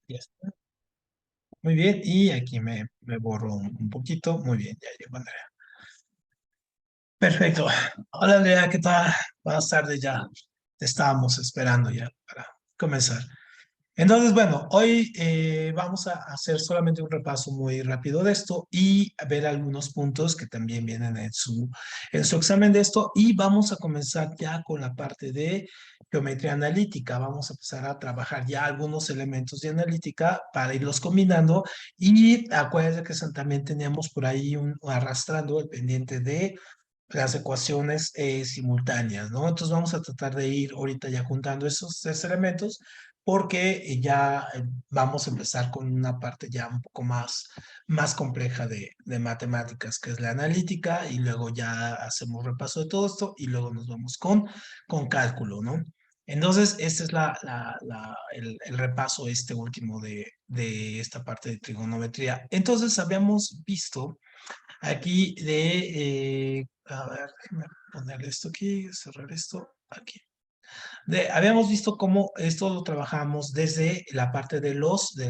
Ya está. Muy bien, y aquí me borro un poquito. Muy bien, ya llegó Andrea. Perfecto. Hola Andrea, ¿qué tal? Buenas tardes ya. Te estábamos esperando ya para comenzar. Entonces, bueno, hoy vamos a hacer solamente un repaso muy rápido de esto y a ver algunos puntos que también vienen en su examen de esto y vamos a comenzar ya con la parte de geometría analítica. Vamos a empezar a trabajar ya algunos elementos de analítica para irlos combinando y acuérdense que también teníamos por ahí arrastrando el pendiente de las ecuaciones simultáneas, ¿no? Entonces vamos a tratar de ir ahorita ya juntando esos tres elementos porque ya vamos a empezar con una parte ya un poco más compleja de matemáticas, que es la analítica, y luego ya hacemos repaso de todo esto y luego nos vamos con cálculo, ¿no? Entonces, este es el repaso este último de esta parte de trigonometría. Entonces, habíamos visto aquí a ver, déjame ponerle esto aquí, cerrar esto aquí. Habíamos visto cómo esto lo trabajamos desde la parte del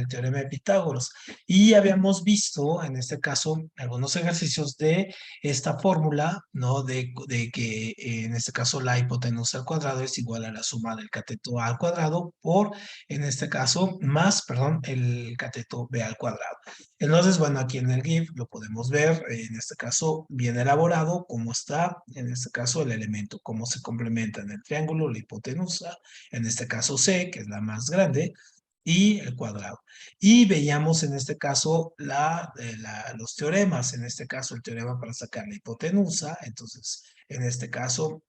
teorema de Pitágoras y habíamos visto en este caso algunos ejercicios de esta fórmula, ¿no? De que en este caso la hipotenusa al cuadrado es igual a la suma del cateto A al cuadrado por, en este caso, más, perdón, el cateto B al cuadrado. Entonces, bueno, aquí en el GIF lo podemos ver, en este caso, bien elaborado, cómo está, en este caso, el elemento, cómo se complementa en el triángulo, la hipotenusa, en este caso C, que es la más grande, y el cuadrado. Y veíamos en este caso los teoremas, en este caso el teorema para sacar la hipotenusa, entonces, en este caso,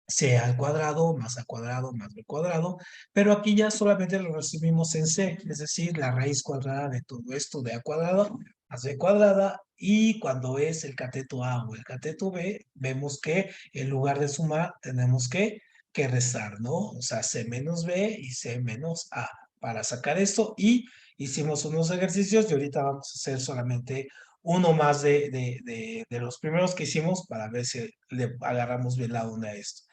C al cuadrado más A cuadrado más B cuadrado, pero aquí ya solamente lo resumimos en C, es decir, la raíz cuadrada de todo esto de A cuadrado más B cuadrada, y cuando es el cateto A o el cateto B, vemos que en lugar de sumar tenemos que restar, ¿no? O sea, C menos B y C menos A para sacar esto, y hicimos unos ejercicios y ahorita vamos a hacer solamente uno más de los primeros que hicimos para ver si le agarramos bien la onda a esto.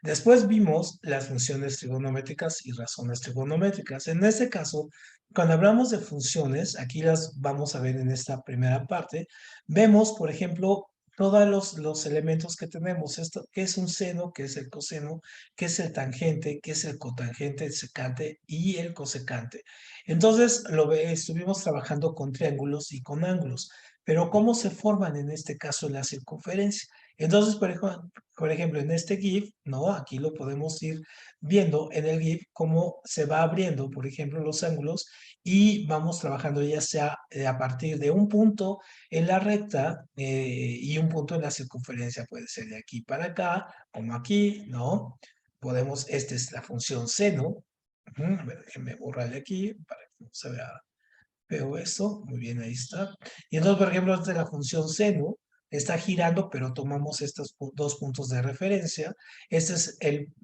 Después vimos las funciones trigonométricas y razones trigonométricas. En este caso, cuando hablamos de funciones, aquí las vamos a ver en esta primera parte, vemos, por ejemplo, todos los elementos que tenemos. Esto, ¿qué es un seno? ¿Qué es el coseno? ¿Qué es el tangente? ¿Qué es el cotangente, el secante y el cosecante? Entonces, estuvimos trabajando con triángulos y con ángulos. Pero ¿cómo se forman en este caso la circunferencia? Entonces, por ejemplo, en este GIF, ¿no? Aquí lo podemos ir viendo en el GIF cómo se va abriendo, por ejemplo, los ángulos y vamos trabajando ya sea a partir de un punto en la recta y un punto en la circunferencia. Puede ser de aquí para acá, como aquí, ¿no? Podemos, esta es la función seno. A ver, déjenme borrarle aquí para que no se vea. Veo esto, muy bien, ahí está. Y entonces, por ejemplo, esta es la función seno, está girando, pero tomamos estos dos puntos de referencia. Esta es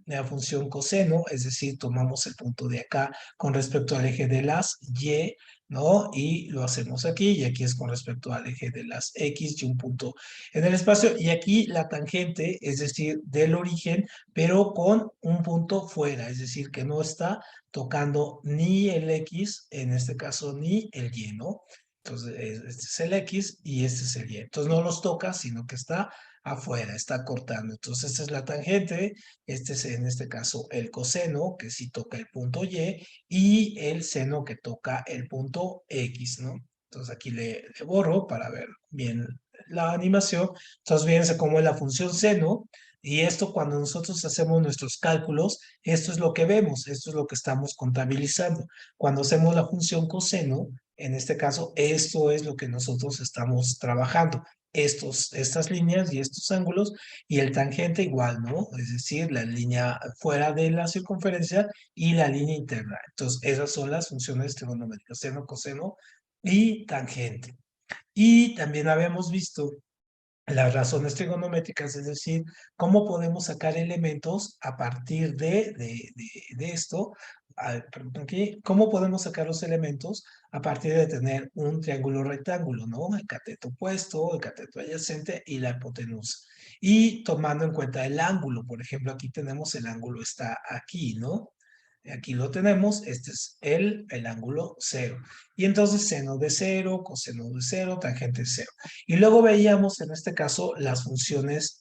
la función coseno, es decir, tomamos el punto de acá con respecto al eje de las y, ¿no? Y lo hacemos aquí, y aquí es con respecto al eje de las x y un punto en el espacio. Y aquí la tangente, es decir, del origen, pero con un punto fuera, es decir, que no está tocando ni el X, en este caso ni el Y, ¿no? Entonces, este es el X y este es el Y. Entonces no los toca, sino que está afuera, está cortando. Entonces, esta es la tangente, este es en este caso el coseno, que sí toca el punto y el seno que toca el punto X, ¿no? Entonces aquí le borro para ver bien la animación. Entonces, fíjense cómo es la función seno, y esto cuando nosotros hacemos nuestros cálculos, esto es lo que vemos, esto es lo que estamos contabilizando. Cuando hacemos la función coseno, en este caso, esto es lo que nosotros estamos trabajando. Estas líneas y estos ángulos, y el tangente igual, ¿no? Es decir, la línea fuera de la circunferencia y la línea interna. Entonces, esas son las funciones trigonométricas, seno, coseno y tangente. Y también habíamos visto las razones trigonométricas, es decir, cómo podemos sacar elementos a partir de esto, perdón, aquí, cómo podemos sacar los elementos a partir de tener un triángulo rectángulo, ¿no? El cateto opuesto, el cateto adyacente y la hipotenusa. Y tomando en cuenta el ángulo, por ejemplo, aquí tenemos el ángulo está aquí, ¿no? Aquí lo tenemos, este es el ángulo cero. Y entonces seno de cero, coseno de cero, tangente de cero. Y luego veíamos en este caso las funciones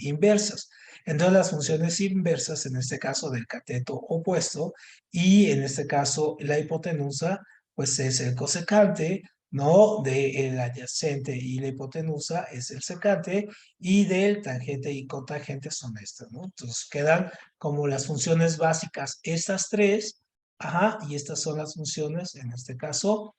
inversas. Entonces las funciones inversas, en este caso del cateto opuesto, y en este caso la hipotenusa, pues es el cosecante, ¿no? Del adyacente y la hipotenusa es el secante, y del tangente y cotangente son estas, ¿no? Entonces quedan como las funciones básicas, estas tres, ajá, y estas son las funciones, en este caso,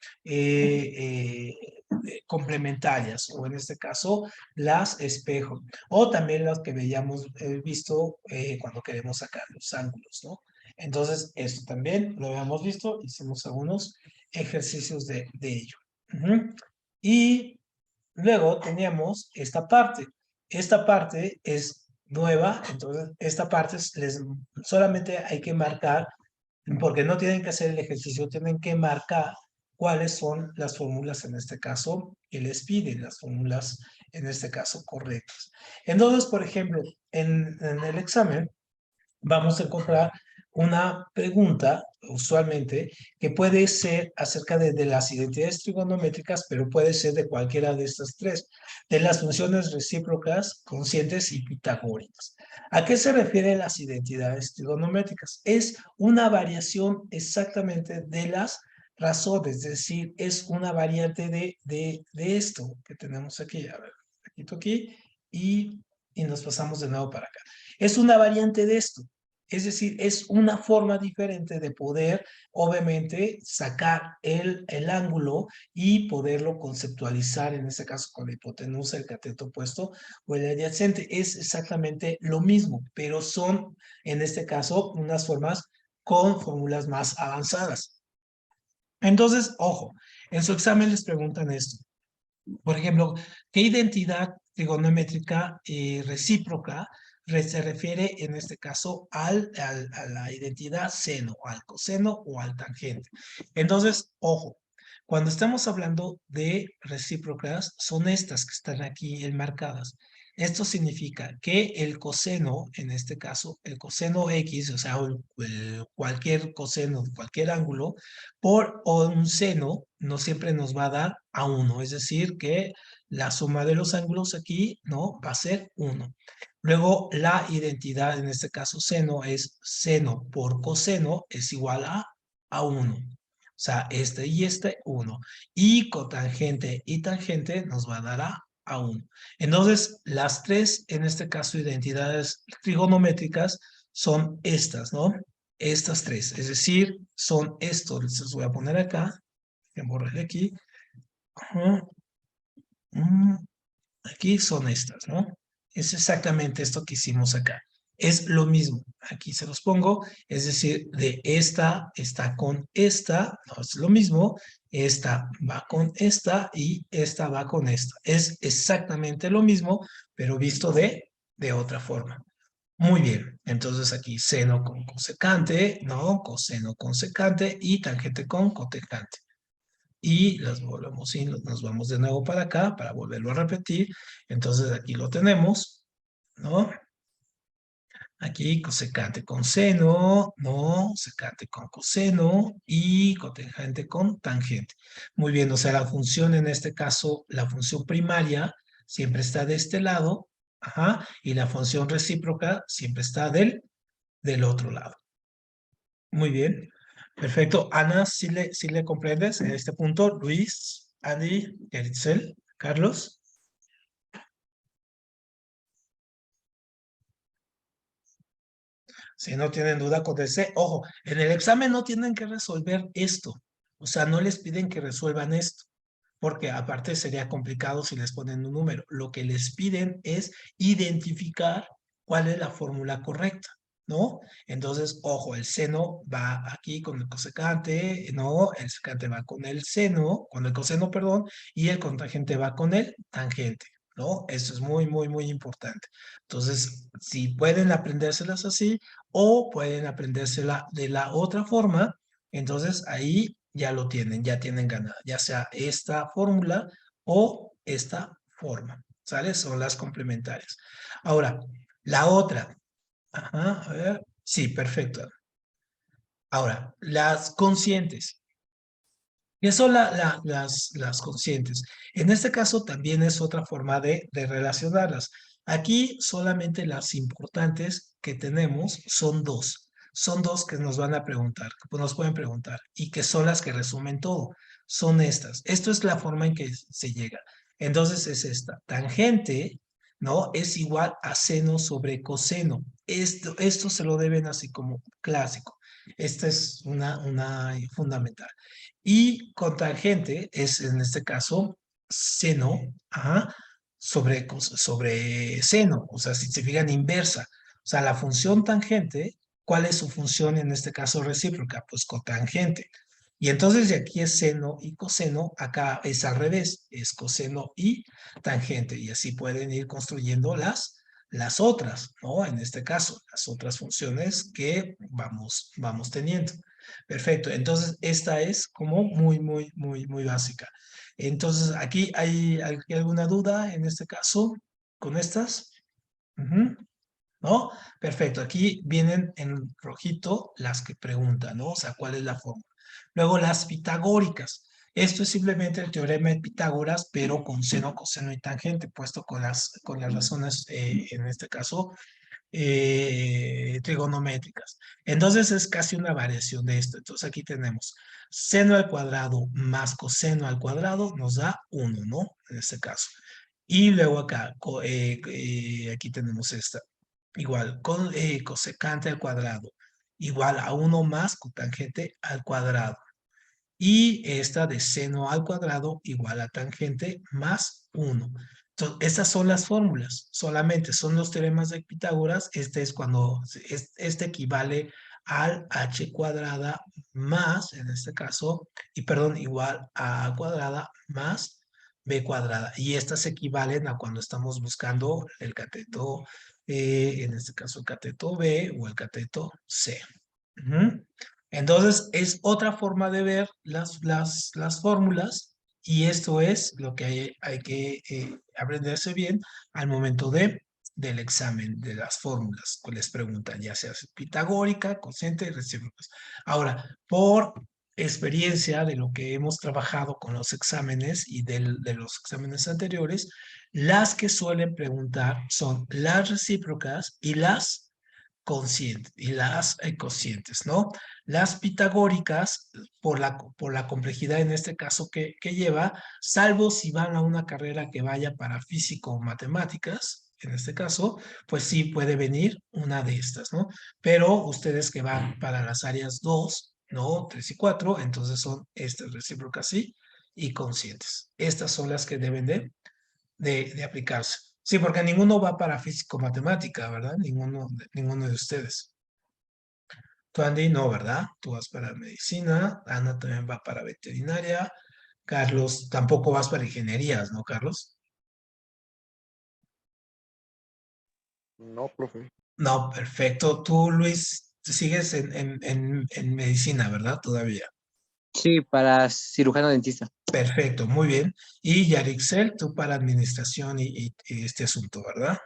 complementarias, o en este caso, las espejo, o también las que veíamos visto cuando queremos sacar los ángulos, ¿no? Entonces, esto también lo habíamos visto, hicimos algunos ejercicios de ello. Ujú. Y luego teníamos esta parte. Esta parte es nueva, entonces esta parte solamente hay que marcar, porque no tienen que hacer el ejercicio, tienen que marcar cuáles son las fórmulas en este caso que les piden, las fórmulas en este caso correctas. Entonces, por ejemplo, en el examen vamos a encontrar una pregunta, usualmente, que puede ser acerca de las identidades trigonométricas, pero puede ser de cualquiera de estas tres, de las funciones recíprocas, conscientes y pitagóricas. ¿A qué se refieren las identidades trigonométricas? Es una variación exactamente de las razones, es decir, es una variante de esto que tenemos aquí. A ver, aquí y nos pasamos de nuevo para acá. Es una variante de esto. Es decir, es una forma diferente de poder, obviamente, sacar el ángulo y poderlo conceptualizar, en este caso con la hipotenusa, el cateto opuesto o el adyacente. Es exactamente lo mismo, pero son, en este caso, unas formas con fórmulas más avanzadas. Entonces, ojo, en su examen les preguntan esto. Por ejemplo, ¿qué identidad trigonométrica recíproca se refiere en este caso a la identidad seno, al coseno o al tangente? Entonces, ojo, cuando estamos hablando de recíprocas, son estas que están aquí enmarcadas. Esto significa que el coseno, en este caso, el coseno X, o sea, cualquier coseno de cualquier ángulo, por un seno no siempre nos va a dar a 1, es decir, que la suma de los ángulos aquí, ¿no? Va a ser 1. Luego, la identidad, en este caso seno, es seno por coseno es igual a 1. O sea, este y este, 1. Y cotangente y tangente nos va a dar a 1. Entonces, las tres, en este caso, identidades trigonométricas son estas, ¿no? Estas tres, es decir, son estos, les voy a poner acá, que borraré aquí. Aquí son estas, ¿no? Es exactamente esto que hicimos acá. Es lo mismo, aquí se los pongo, es decir, de esta está con esta, no es lo mismo, esta va con esta y esta va con esta. Es exactamente lo mismo, pero visto de otra forma. Muy bien, entonces aquí seno con cosecante, ¿no? Coseno con secante y tangente con cotejante. Y las volvemos y nos vamos de nuevo para acá para volverlo a repetir. Entonces aquí lo tenemos, ¿no? Aquí cosecante con seno, ¿no? Secante con coseno y cotejante con tangente. Muy bien, o sea, la función en este caso, la función primaria siempre está de este lado, ajá, y la función recíproca siempre está del otro lado. Muy bien, perfecto. Ana, si le comprendes en este punto? Luis, Andy, Eritzel, Carlos. Si no tienen duda, contesté. Ojo, en el examen no tienen que resolver esto. O sea, no les piden que resuelvan esto, porque aparte sería complicado si les ponen un número. Lo que les piden es identificar cuál es la fórmula correcta, ¿no? Entonces, ojo, el seno va aquí con el cosecante, ¿no? El secante va con el seno, con el coseno, perdón, y el cotangente va con el tangente, ¿no? Eso es muy, muy, muy importante. Entonces, si pueden aprendérselas así o pueden aprendérsela de la otra forma, entonces ahí ya lo tienen, ya tienen ganada, ya sea esta fórmula o esta forma, ¿sale? Son las complementarias. Ahora, la otra. Ajá, a ver. Sí, perfecto. Ahora, las conscientes. ¿Qué son las conscientes? En este caso también es otra forma de relacionarlas. Aquí solamente las importantes que tenemos son dos. Son dos que nos van a preguntar, que nos pueden preguntar y que son las que resumen todo. Son estas. Esto es la forma en que se llega. Entonces es esta. Tangente, ¿no? Es igual a seno sobre coseno. Esto se lo deben así como clásico. Esta es una fundamental. Y cotangente es, en este caso, seno, ajá, sobre seno, o sea, si se fijan, inversa. O sea, la función tangente, ¿cuál es su función en este caso recíproca? Pues cotangente. Y entonces de aquí es seno y coseno, acá es al revés, es coseno y tangente. Y así pueden ir construyendo las otras, ¿no? En este caso, las otras funciones que vamos teniendo. Perfecto. Entonces, esta es como muy básica. Entonces, aquí hay alguna duda en este caso con estas. Ujú. ¿No? Perfecto. Aquí vienen en rojito las que preguntan, ¿no? O sea, ¿cuál es la forma? Luego, las pitagóricas. Esto es simplemente el teorema de Pitágoras, pero con seno, coseno y tangente, puesto con las razones, en este caso, trigonométricas. Entonces es casi una variación de esto. Entonces aquí tenemos seno al cuadrado más coseno al cuadrado nos da 1, ¿no? En este caso. Y luego acá, aquí tenemos esta. Igual, cosecante al cuadrado. Igual a 1 más cotangente al cuadrado. Y esta de seno al cuadrado igual a tangente más 1. Entonces, estas son las fórmulas, solamente son los teoremas de Pitágoras. Este es cuando, este equivale al h cuadrada más, en este caso, y perdón, igual a a cuadrada más b cuadrada. Y estas equivalen a cuando estamos buscando el cateto, en este caso el cateto B o el cateto C. Ujú. Entonces, es otra forma de ver las fórmulas y esto es lo que hay que aprenderse bien al momento del examen de las fórmulas que les preguntan, ya sea pitagórica, cociente y recíprocas. Ahora, por experiencia de lo que hemos trabajado con los exámenes y de los exámenes anteriores, las que suelen preguntar son las recíprocas y las conscientes y las cocientes, ¿no? Las pitagóricas, por la complejidad en este caso que lleva, salvo si van a una carrera que vaya para físico o matemáticas, en este caso, pues sí puede venir una de estas, ¿no? Pero ustedes que van para las áreas 2, ¿no? 3 y 4, entonces son estas recíprocas sí y conscientes. Estas son las que deben de aplicarse. Sí, porque ninguno va para físico-matemática, ¿verdad? Ninguno de ustedes. Tú, Andy, no, ¿verdad? Tú vas para medicina, Ana también va para veterinaria, Carlos, tampoco vas para ingenierías, ¿no, Carlos? No, profe. No, perfecto. Tú, Luis, sigues en medicina, ¿verdad? Todavía. Sí, para cirujano dentista. Perfecto, muy bien. Y Yarixel, tú para administración y este asunto, ¿verdad?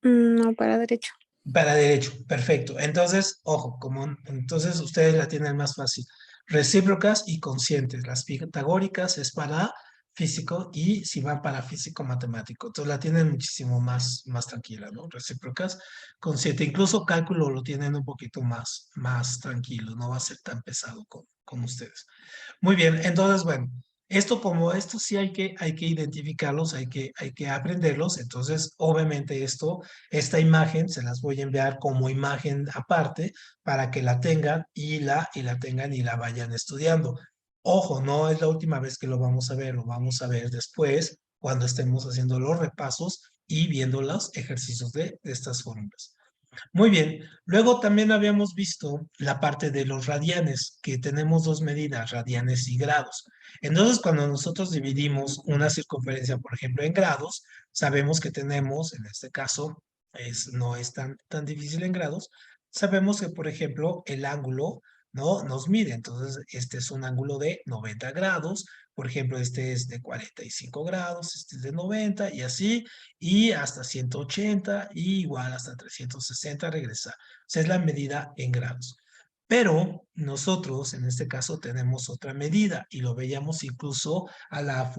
No, para derecho. Para derecho, perfecto. Entonces, ojo, entonces ustedes la tienen más fácil. Recíprocas y conscientes. Las pitagóricas es para físico y si van para físico matemático. Entonces la tienen muchísimo más tranquila, ¿no? Recíprocas, consciente. Incluso cálculo lo tienen un poquito más tranquilo. No va a ser tan pesado con ustedes. Muy bien, entonces, bueno, esto sí hay que identificarlos, hay que aprenderlos. Entonces, obviamente esta imagen se las voy a enviar como imagen aparte para que la tengan y la tengan y la vayan estudiando. Ojo, no es la última vez que lo vamos a ver, lo vamos a ver después cuando estemos haciendo los repasos y viendo los ejercicios de estas fórmulas. Muy bien. Luego también habíamos visto la parte de los radianes, que tenemos dos medidas, radianes y grados. Entonces, cuando nosotros dividimos una circunferencia, por ejemplo, en grados, sabemos que tenemos, en este caso, no es tan difícil en grados, sabemos que, por ejemplo, el ángulo ¿no? Nos mide. Entonces, este es un ángulo de 90 grados. Por ejemplo, este es de 45 grados, este es de 90 y así, y hasta 180 y igual hasta 360 regresa. O sea, es la medida en grados. Pero nosotros en este caso tenemos otra medida y lo veíamos incluso a la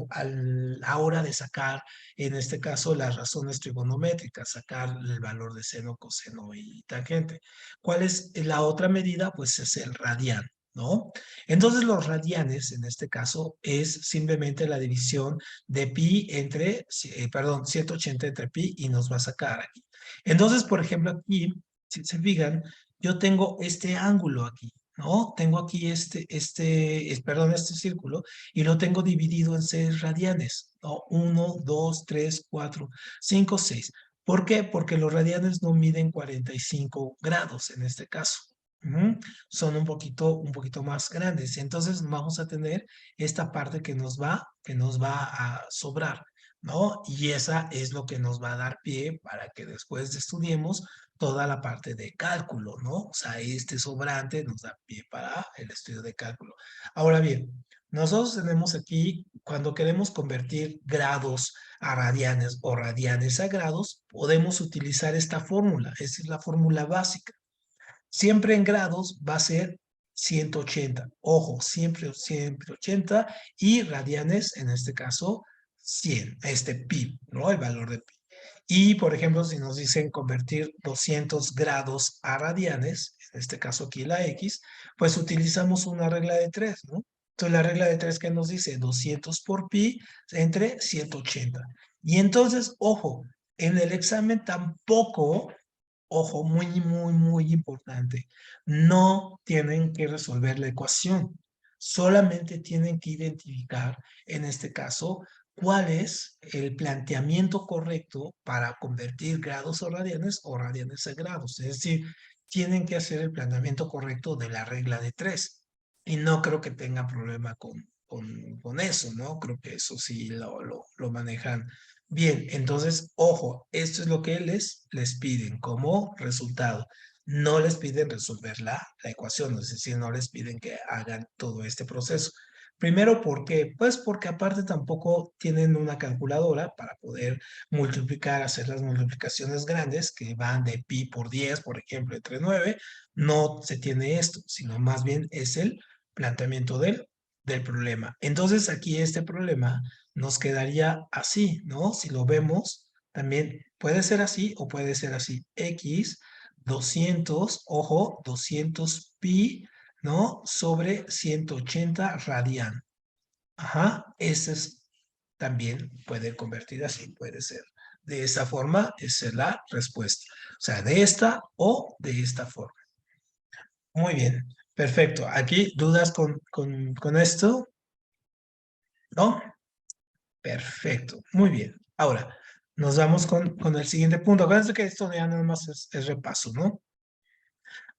hora de sacar, en este caso, las razones trigonométricas, sacar el valor de seno, coseno y tangente. ¿Cuál es la otra medida? Pues es el radian, ¿no? Entonces los radianes en este caso es simplemente la división de pi entre, perdón, 180 entre pi y nos va a sacar aquí. Entonces, por ejemplo, aquí, si se fijan, yo tengo este ángulo aquí, ¿no? Tengo aquí perdón, este círculo y lo tengo dividido en 6 radianes, ¿no? 1, 2, 3, 4, 5, 6. ¿Por qué? Porque los radianes no miden 45 grados en este caso. Son un poquito más grandes. Entonces vamos a tener esta parte que nos va a sobrar, ¿no? Y esa es lo que nos va a dar pie para que después estudiemos toda la parte de cálculo, ¿no? O sea, este sobrante nos da pie para el estudio de cálculo. Ahora bien, nosotros tenemos aquí, cuando queremos convertir grados a radianes o radianes a grados, podemos utilizar esta fórmula. Esta es la fórmula básica. Siempre en grados va a ser 180. Ojo, siempre 180 y radianes, en este caso, 100. Pi, ¿no? El valor de pi. Y, por ejemplo, si nos dicen convertir 200 grados a radianes, en este caso aquí la X, pues utilizamos una regla de 3, ¿no? Entonces, la regla de 3 que nos dice 200 por pi entre 180. Y entonces, ojo, en el examen tampoco, ojo, muy importante, no tienen que resolver la ecuación, solamente tienen que identificar, en este caso, cuál es el planteamiento correcto para convertir grados o radianes a grados. Es decir, tienen que hacer el planteamiento correcto de la regla de 3. Y no creo que tengan problema con eso, ¿no? Creo que eso sí lo manejan bien. Entonces, ojo, esto es lo que les piden como resultado. No les piden resolver la ecuación, es decir, no les piden que hagan todo este proceso. Primero, ¿por qué? Pues porque aparte tampoco tienen una calculadora para poder multiplicar, hacer las multiplicaciones grandes que van de pi por 10, por ejemplo, entre 9. No se tiene esto, sino más bien es el planteamiento del problema. Entonces, aquí este problema nos quedaría así, ¿no? Si lo vemos, también puede ser así o puede ser así. X 200, ojo, 200 pi, ¿no? Sobre 180 radian. Ajá, ese es, también puede convertir así, puede ser. De esa forma, esa es la respuesta. O sea, de esta o de esta forma. Muy bien, perfecto. ¿Aquí dudas con esto? ¿No? Perfecto, muy bien. Ahora, nos vamos con el siguiente punto. Acuérdense que esto ya nada más es repaso, ¿no?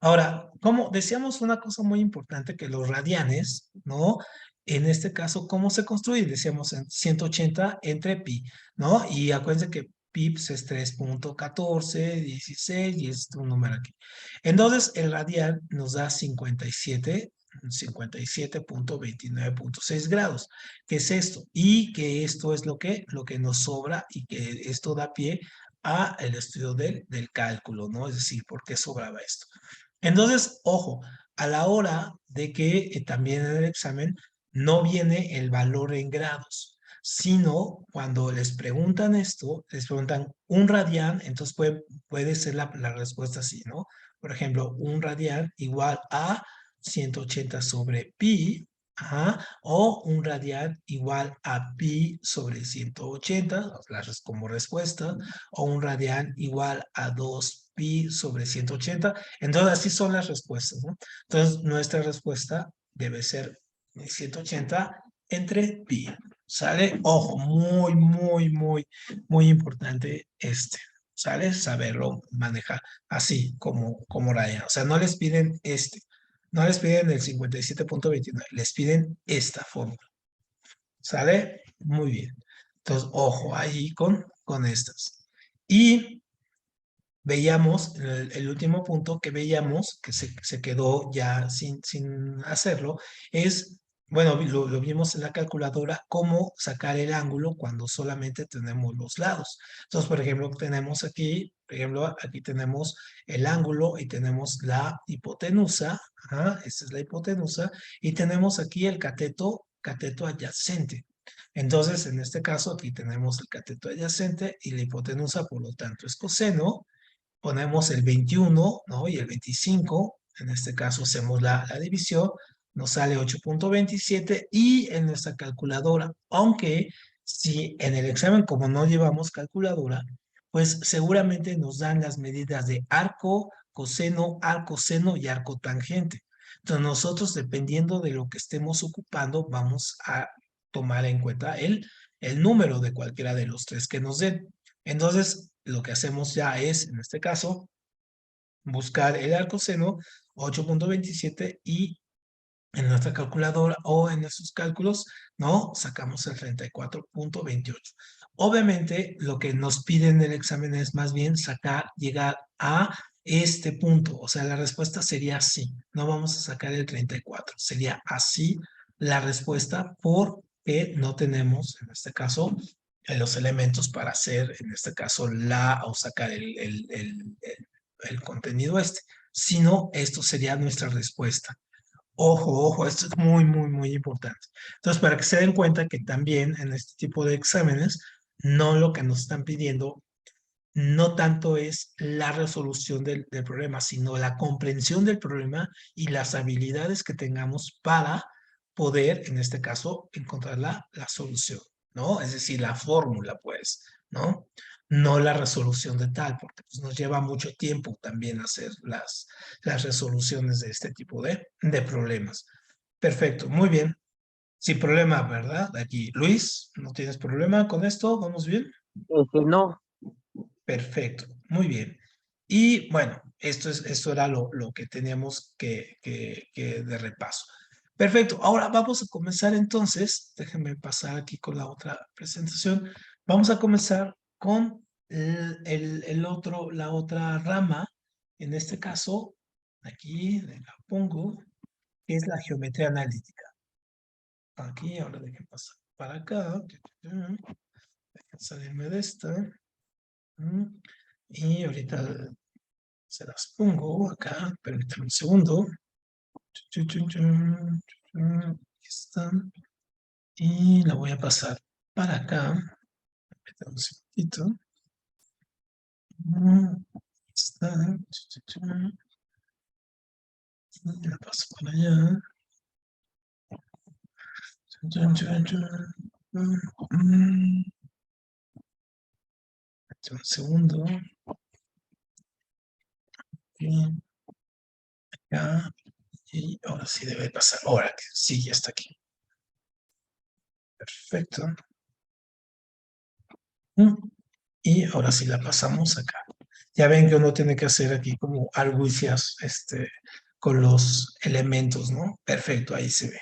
Ahora, como decíamos una cosa muy importante, que los radianes, ¿no? En este caso, ¿cómo se construyen? Decíamos en 180 entre pi, ¿no? Y acuérdense que pi pues, es 3.1416 y es un número aquí. Entonces, el radian nos da 57.29.6 grados. ¿Qué es esto? Y que esto es lo que nos sobra y que esto da pie a el estudio del cálculo, ¿no? Es decir, ¿por qué sobraba esto? Entonces, ojo, a la hora de que también en el examen no viene el valor en grados, sino cuando les preguntan esto, les preguntan un radian, entonces puede ser la respuesta así, ¿no? Por ejemplo, un radian igual a 180 sobre pi, ajá, o un radian igual a pi sobre 180, como respuesta, o un radian igual a 2 pi sobre 180. Entonces, así son las respuestas, ¿no? Entonces, nuestra respuesta debe ser 180 entre pi. ¿Sale? Ojo, muy importante este. ¿Sale? Saberlo manejar así como raya. O sea, no les piden este. No les piden el 57.29. Les piden esta fórmula. ¿Sale? Muy bien. Entonces, ojo ahí con estas. Y veíamos el último punto que veíamos, que se quedó ya sin hacerlo, es, bueno, lo vimos en la calculadora, cómo sacar el ángulo cuando solamente tenemos los lados. Entonces, por ejemplo, tenemos aquí, por ejemplo, aquí tenemos el ángulo y tenemos la hipotenusa, ajá, esta es la hipotenusa, y tenemos aquí el cateto adyacente. Entonces, en este caso, aquí tenemos el cateto adyacente y la hipotenusa, por lo tanto, es coseno. Ponemos el 21, ¿no? Y el 25, en este caso hacemos la división, nos sale 8.27 y en nuestra calculadora, aunque si en el examen como no llevamos calculadora, pues seguramente nos dan las medidas de arco, coseno y arco tangente. Entonces nosotros, dependiendo de lo que estemos ocupando, vamos a tomar en cuenta el número de cualquiera de los tres que nos den. Entonces, lo que hacemos ya es, en este caso, buscar el arcoseno 8.27 y en nuestra calculadora o en nuestros cálculos, ¿no? Sacamos el 34.28. Obviamente, lo que nos piden en el examen es más bien llegar a este punto. O sea, la respuesta sería así. No vamos a sacar el 34. Sería así la respuesta porque no tenemos, en este caso, los elementos para hacer, en este caso, o sacar el contenido este. Si no, esto sería nuestra respuesta. Ojo, ojo, esto es muy importante. Entonces, para que se den cuenta que también en este tipo de exámenes, no lo que nos están pidiendo, no tanto es la resolución del problema, sino la comprensión del problema y las habilidades que tengamos para poder, en este caso, encontrar la solución, ¿no? Es decir, la fórmula, pues, ¿no? No la resolución de tal, porque pues, nos lleva mucho tiempo también hacer las resoluciones de este tipo de problemas. Perfecto, muy bien. Sin problema, ¿verdad? Aquí, Luis, ¿no tienes problema con esto? ¿Vamos bien? No, Perfecto, muy bien. Y bueno, esto era lo que teníamos que de repaso. Perfecto, ahora vamos a comenzar entonces, déjenme pasar aquí con la otra presentación. Vamos a comenzar con la otra rama, en este caso, aquí la pongo, que es la geometría analítica. Aquí, ahora déjenme pasar para acá. Déjenme salirme de esta. Y ahorita se las pongo acá, permítanme un segundo. Aquí están. Y la voy a pasar para acá. Permítanme un segundito. Aquí está. Y la paso para allá. Un segundo. Y acá. Y ahora sí debe pasar. Ahora que sí, ya está aquí. Perfecto. Y ahora sí la pasamos acá. Ya ven que uno tiene que hacer aquí como argucias con los elementos, ¿no? Perfecto, ahí se ve.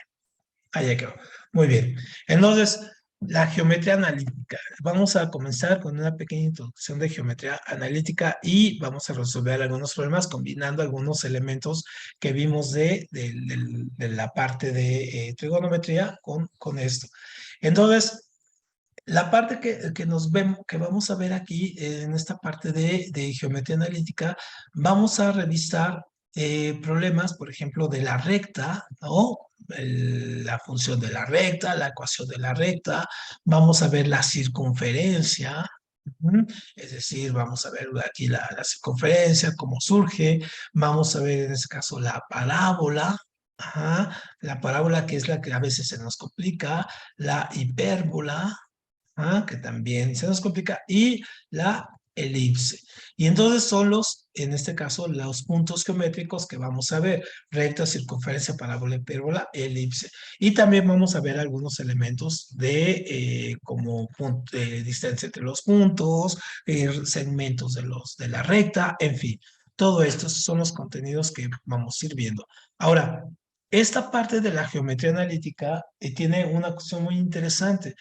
Ahí quedó. Muy bien. Entonces, la geometría analítica. Vamos a comenzar con una pequeña introducción de geometría analítica y vamos a resolver algunos problemas combinando algunos elementos que vimos de la parte de trigonometría con esto. Entonces, la parte que vamos a ver aquí, en esta parte de geometría analítica, vamos a revisar problemas, por ejemplo, de la recta, ¿no? La función de la recta, la ecuación de la recta, vamos a ver la circunferencia, es decir, vamos a ver aquí la circunferencia, cómo surge, vamos a ver en este caso la parábola, ajá, la parábola que es la que a veces se nos complica, la hipérbola, que también se nos complica, y la elipse. Y entonces son en este caso, los puntos geométricos que vamos a ver: recta, circunferencia, parábola, hipérbola, elipse. Y también vamos a ver algunos elementos como distancia entre los puntos, segmentos de la recta, en fin. Todo esto son los contenidos que vamos a ir viendo. Ahora, esta parte de la geometría analítica tiene una cuestión muy interesante.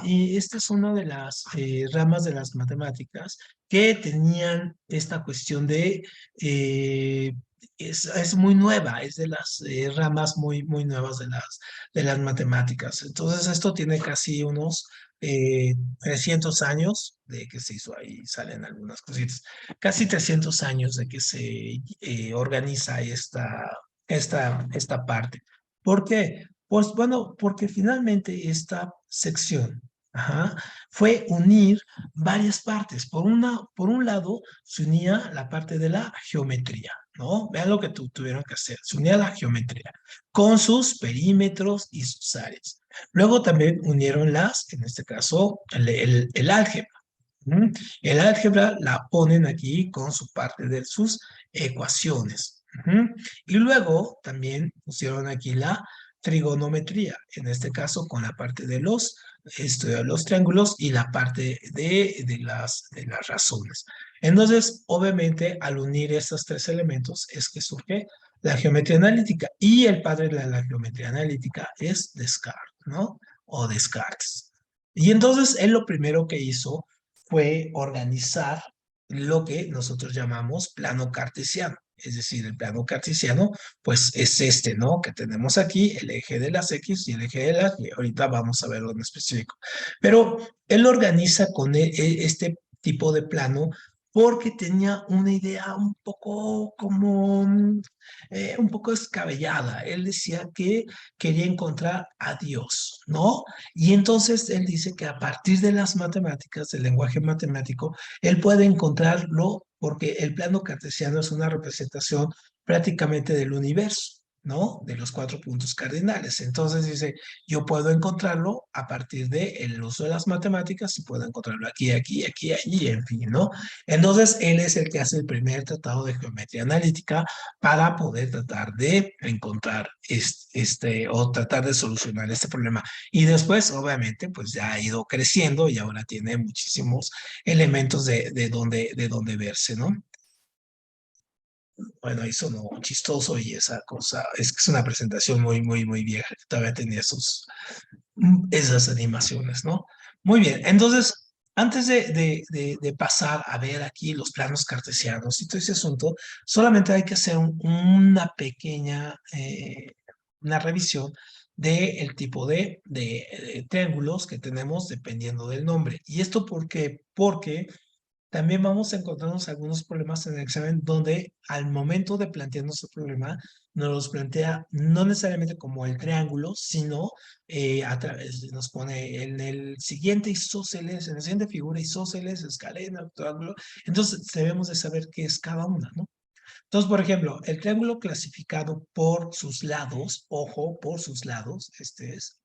Y esta es una de las ramas de las matemáticas que tenían esta cuestión de, es muy nueva, es de las ramas muy nuevas de las matemáticas. Entonces esto tiene casi unos 300 años de que se hizo, ahí salen algunas cositas, casi 300 años de que se organiza esta parte. ¿Por qué? Pues bueno, porque finalmente esta sección, ajá, fue unir varias partes. Por un lado, se unía la parte de la geometría, ¿no? Vean lo que tuvieron que hacer. Se unía la geometría con sus perímetros y sus áreas. Luego también unieron en este caso, el álgebra. ¿Mm? El álgebra la ponen aquí con su parte de sus ecuaciones. Ujú. Y luego también pusieron aquí la trigonometría, en este caso con la parte de los triángulos y la parte de las razones. Entonces, obviamente, al unir estos tres elementos es que surge la geometría analítica. Y el padre de la geometría analítica es Descartes, ¿no? O Descartes. Y entonces él lo primero que hizo fue organizar lo que nosotros llamamos plano cartesiano. Es decir, el plano cartesiano, pues es este, ¿no? Que tenemos aquí, el eje de las X y el eje de las Y. Ahorita vamos a verlo en específico. Pero él organiza con este tipo de plano porque tenía una idea un poco un poco descabellada. Él decía que quería encontrar a Dios, ¿no? Y entonces él dice que a partir de las matemáticas, del lenguaje matemático, él puede encontrarlo porque el plano cartesiano es una representación prácticamente del universo, ¿no? De los cuatro puntos cardinales. Entonces dice, yo puedo encontrarlo a partir del uso de las matemáticas y puedo encontrarlo aquí, aquí, aquí, allí, en fin, ¿no? Entonces él es el que hace el primer tratado de geometría analítica para poder tratar de encontrar o tratar de solucionar este problema. Y después, obviamente, pues ya ha ido creciendo y ahora tiene muchísimos elementos de donde verse, ¿no? Bueno, ahí sonó chistoso y esa cosa, es que es una presentación muy vieja, que todavía tenía esas animaciones, ¿no? Muy bien, entonces, antes de pasar a ver aquí los planos cartesianos y todo ese asunto, solamente hay que hacer una pequeña, una revisión del tipo de triángulos que tenemos dependiendo del nombre. ¿Y esto por qué? Porque también vamos a encontrarnos algunos problemas en el examen donde al momento de plantearnos el problema nos los plantea no necesariamente como el triángulo, sino nos pone en el siguiente isósceles, en la siguiente figura isósceles, escaleno, triángulo. Entonces debemos de saber qué es cada una, ¿no? Entonces, por ejemplo, el triángulo clasificado por sus lados, ojo, por sus lados, este es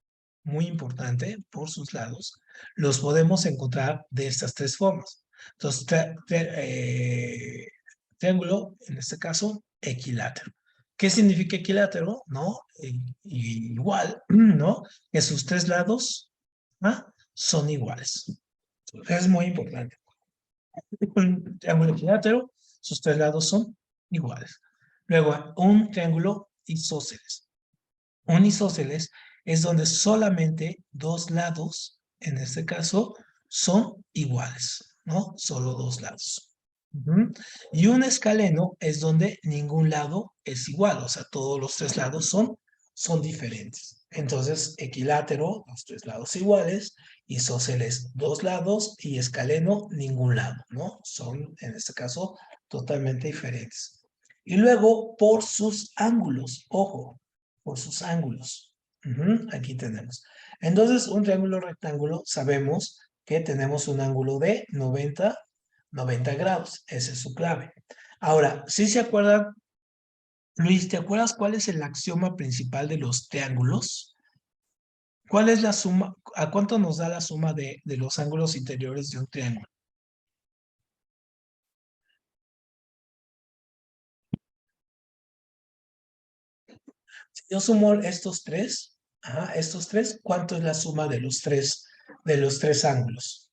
muy importante, por sus lados, los podemos encontrar de estas tres formas. Entonces, triángulo, en este caso, equilátero. ¿Qué significa equilátero? ¿No? Igual, ¿no? Que sus tres lados son iguales. Es muy importante. Un triángulo equilátero, sus tres lados son iguales. Luego, un triángulo isósceles. Un isósceles es donde solamente dos lados, en este caso, son iguales, ¿no? Solo dos lados. Y un escaleno es donde ningún lado es igual, o sea, todos los tres lados son diferentes. Entonces, equilátero, los tres lados iguales, isósceles, dos lados, y escaleno, ningún lado, ¿no? Son, en este caso, totalmente diferentes. Y luego, por sus ángulos, ojo, por sus ángulos. Aquí tenemos. Entonces, un triángulo rectángulo, sabemos que tenemos un ángulo de 90 grados. Esa es su clave. Ahora, si se acuerdan, Luis, ¿te acuerdas cuál es el axioma principal de los triángulos? ¿Cuál es la suma? ¿A cuánto nos da la suma de los ángulos interiores de un triángulo? Si yo sumo estos tres, ¿cuánto es la suma de los tres ángulos?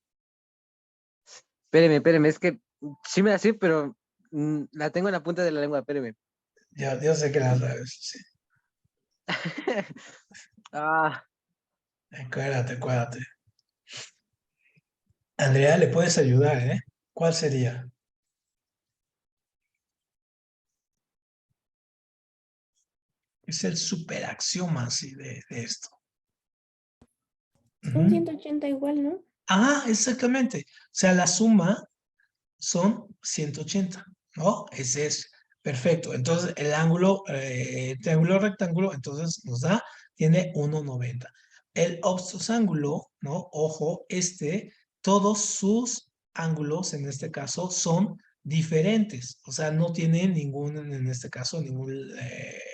Espéreme, es que sí me la sé, pero la tengo en la punta de la lengua, espéreme. Yo sé que las sabes, sí. Ah, Acuérdate. Andrea, ¿le puedes ayudar, ¿Cuál sería? Es el superaxioma así de esto. Son Ujú. 180 igual, ¿no? Ah, exactamente. O sea, la suma son 180, ¿no? Ese es perfecto. Entonces, el ángulo, triángulo rectángulo, entonces nos da, tiene 1,90. El obtusángulo, ¿no? Ojo, todos sus ángulos, en este caso, son diferentes. O sea, no tiene ningún, en este caso, ningún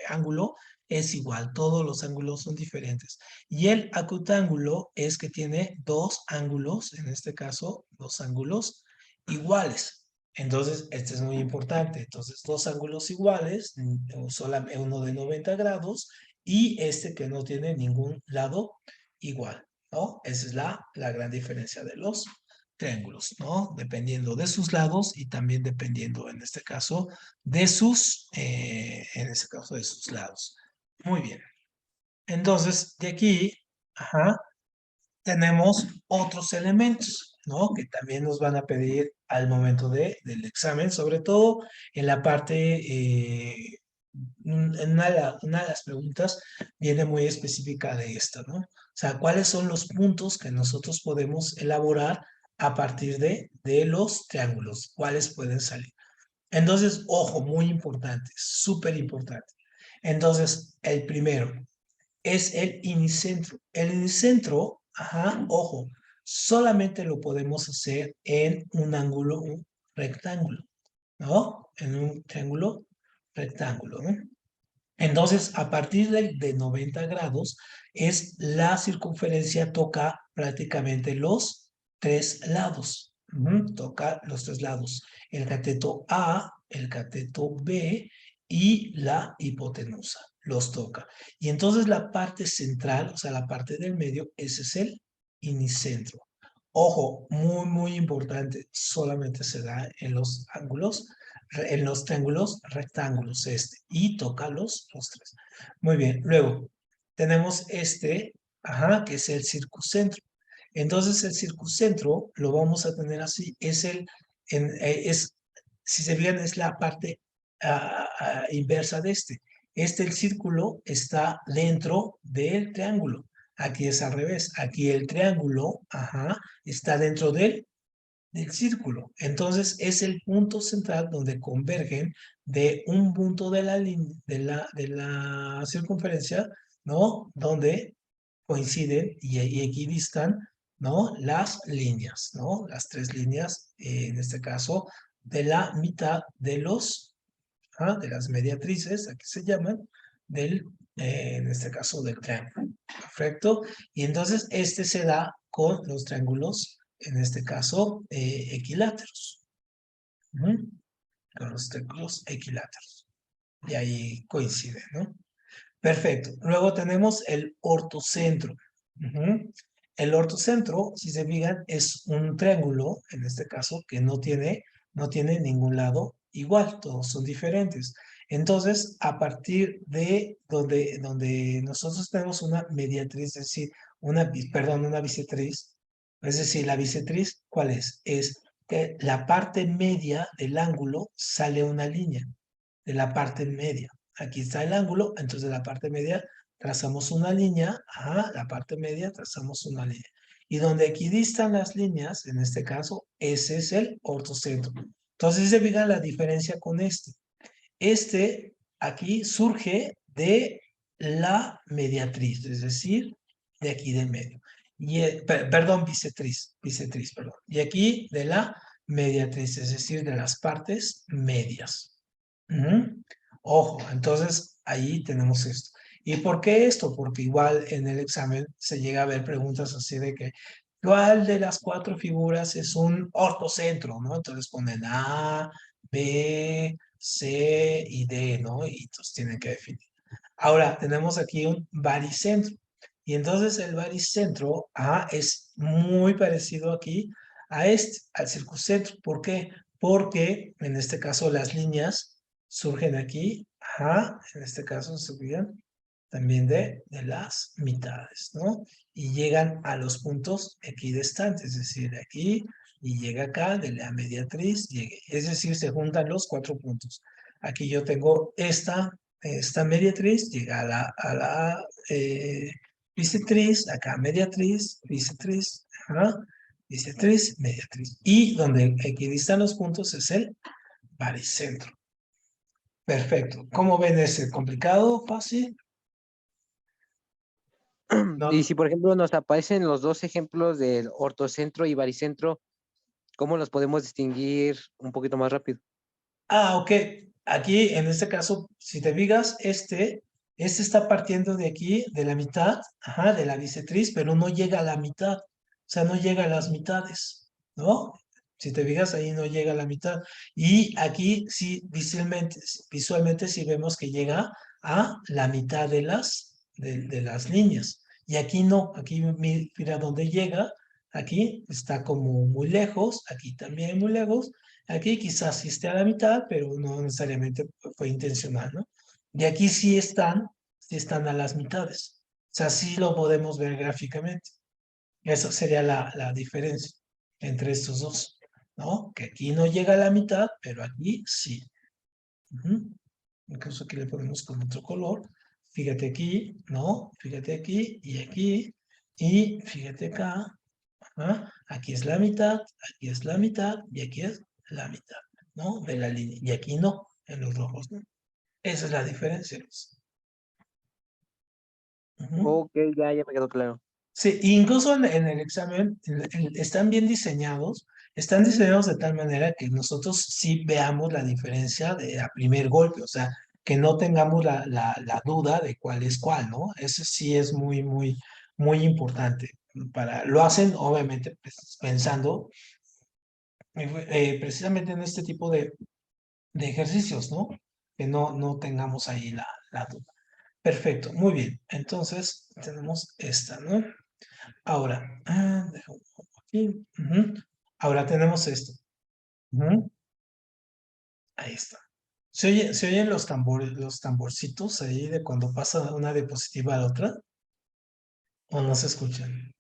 ángulo es igual. Todos los ángulos son diferentes. Y el acutángulo es que tiene dos ángulos, en este caso, dos ángulos iguales. Entonces, este es muy importante. Entonces, dos ángulos iguales, solamente uno de 90 grados y este que no tiene ningún lado igual, ¿no? Esa es la gran diferencia de los triángulos, ¿no? Dependiendo de sus lados y también dependiendo, en este caso, de sus lados. Muy bien. Entonces, de aquí, ajá, tenemos otros elementos, ¿no? Que también nos van a pedir al momento del examen, sobre todo en la parte, en una de las preguntas viene muy específica de esto, ¿no? O sea, ¿cuáles son los puntos que nosotros podemos elaborar a partir de los triángulos? ¿Cuáles pueden salir? Entonces, ojo, muy importante, súper importante. Entonces, el primero, es el unicentro. El unicentro, ajá, ojo, solamente lo podemos hacer en un ángulo, un rectángulo, ¿no? En un triángulo rectángulo, ¿no? Entonces, a partir de 90 grados, es la circunferencia toca prácticamente los tres lados. Toca los tres lados. El cateto A, el cateto B y la hipotenusa. Los toca. Y entonces la parte central, o sea, la parte del medio, ese es el inicentro. Ojo, muy, muy importante, solamente se da en los triángulos rectángulos y toca los tres. Muy bien, luego tenemos ajá, que es el circuncentro. Entonces el circuncentro lo vamos a tener así, si se fijan, es la parte inversa de este. El círculo está dentro del triángulo. Aquí es al revés. Aquí el triángulo, ajá, está dentro del círculo. Entonces es el punto central donde convergen de un punto de la, de la circunferencia, ¿no? Donde coinciden y equidistan, ¿no? Las líneas, ¿no? Las tres líneas, en este caso, de la mitad de las mediatrices, aquí se llaman, en este caso del triángulo. Perfecto. Y entonces se da con los triángulos, en este caso, equiláteros. Ujú. Con los triángulos equiláteros. Y ahí coinciden, ¿no? Perfecto. Luego tenemos el ortocentro. Ujú. El ortocentro, si se fijan, es un triángulo, en este caso, que no tiene ningún lado igual, todos son diferentes. Entonces, a partir de donde nosotros tenemos una mediatriz, es decir, una bisectriz, es decir, la bisectriz, ¿cuál es? Es que la parte media del ángulo sale una línea de la parte media. Aquí está el ángulo, entonces de la parte media trazamos una línea, la parte media trazamos una línea. Y donde equidistan las líneas, en este caso, ese es el ortocentro. Entonces se fijan la diferencia con este. Aquí surge de la mediatriz, es decir, de aquí del medio. Perdón, bisectriz, perdón. Y aquí de la mediatriz, es decir, de las partes medias. Ojo, entonces ahí tenemos esto. ¿Y por qué esto? Porque igual en el examen se llega a ver preguntas así de que, ¿cuál de las cuatro figuras es un ortocentro? ¿No? Entonces ponen A, B, C y D, ¿no? Y entonces tienen que definir. Ahora, tenemos aquí un baricentro. Y entonces el baricentro es muy parecido aquí al circuncentro. ¿Por qué? Porque en este caso las líneas surgen aquí, en este caso, ¿se fijan? también de las mitades, ¿no? Y llegan a los puntos equidistantes, es decir, de aquí y llega acá, de la mediatriz, llegue. Es decir, se juntan los 4 puntos. Aquí yo tengo esta mediatriz, llega a la bisectriz, acá mediatriz, bisectriz, ajá, bisectriz, mediatriz. Y donde equidistan los puntos es el baricentro. Perfecto. ¿Cómo ven ese? ¿Complicado? ¿Fácil? No. Y si, por ejemplo, nos aparecen los dos ejemplos del ortocentro y baricentro, ¿cómo los podemos distinguir un poquito más rápido? Ok. Aquí, en este caso, si te fijas, este está partiendo de aquí, de la mitad, ajá, de la bisectriz, pero no llega a la mitad. O sea, no llega a las mitades, ¿no? Si te fijas, ahí no llega a la mitad. Y aquí sí, visualmente sí vemos que llega a la mitad de las líneas. Y aquí no, aquí mira dónde llega. Aquí está como muy lejos, aquí también muy lejos. Aquí quizás sí esté a la mitad, pero no necesariamente fue intencional, ¿no? Y aquí sí están a las mitades. O sea, sí lo podemos ver gráficamente. Esa sería la diferencia entre estos dos, ¿no? Que aquí no llega a la mitad, pero aquí sí. Incluso aquí le ponemos con otro color. Fíjate aquí, ¿no? Fíjate aquí y aquí. Y fíjate acá. ¿Ah? Aquí es la mitad, aquí es la mitad y aquí es la mitad, ¿no? De la línea. Y aquí no, en los rojos, ¿no? Esa es la diferencia, Luis. Ok, ya me quedó claro. Sí, incluso en el examen están bien diseñados, están diseñados de tal manera que nosotros sí veamos la diferencia de a primer golpe, o sea, que no tengamos la duda de cuál es cuál, ¿no? Eso sí es muy, muy, muy importante. Lo hacen, obviamente, pues, pensando precisamente en este tipo de ejercicios, ¿no? Que no tengamos ahí la duda. Perfecto, muy bien. Entonces, tenemos esta, ¿no? Ahora, déjame aquí. Ahora tenemos esto. Ujú. Ahí está. ¿Se oyen los tambores, los tamborcitos ahí de cuando pasa una diapositiva a la otra? ¿O no se escuchan?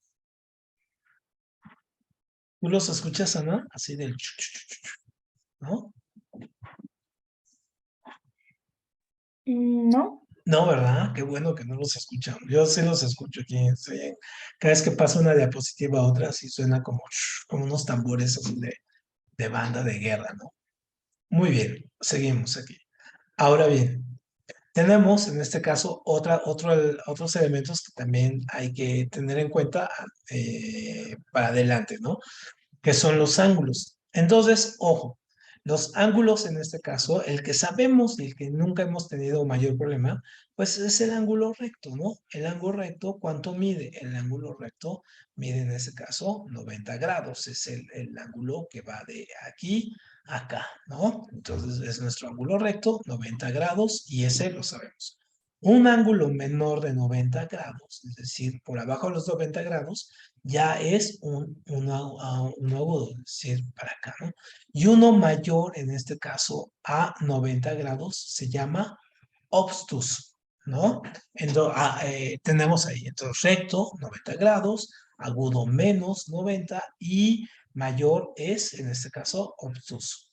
¿Tú los escuchas, Ana? Así del ¿no? No. No, ¿verdad? Qué bueno que no los escuchamos. Yo sí los escucho aquí. Cada vez que pasa una diapositiva a otra, sí suena como unos tambores así de banda de guerra, ¿no? Muy bien, seguimos aquí. Ahora bien, tenemos en este caso otros elementos que también hay que tener en cuenta para adelante, ¿no? Que son los ángulos. Entonces, ojo, los ángulos en este caso, el que sabemos y el que nunca hemos tenido mayor problema, pues es el ángulo recto, ¿no? El ángulo recto, ¿cuánto mide? El ángulo recto mide en este caso 90 grados, es el ángulo que va de aquí a acá, ¿no? Entonces es nuestro ángulo recto, 90 grados, y ese lo sabemos. Un ángulo menor de 90 grados, es decir, por abajo de los 90 grados, ya es un agudo, es decir, para acá, ¿no? Y uno mayor, en este caso, a 90 grados, se llama obtus, ¿no? Entonces, tenemos ahí, entonces, recto, 90 grados, agudo menos 90 y mayor es, en este caso, obtus.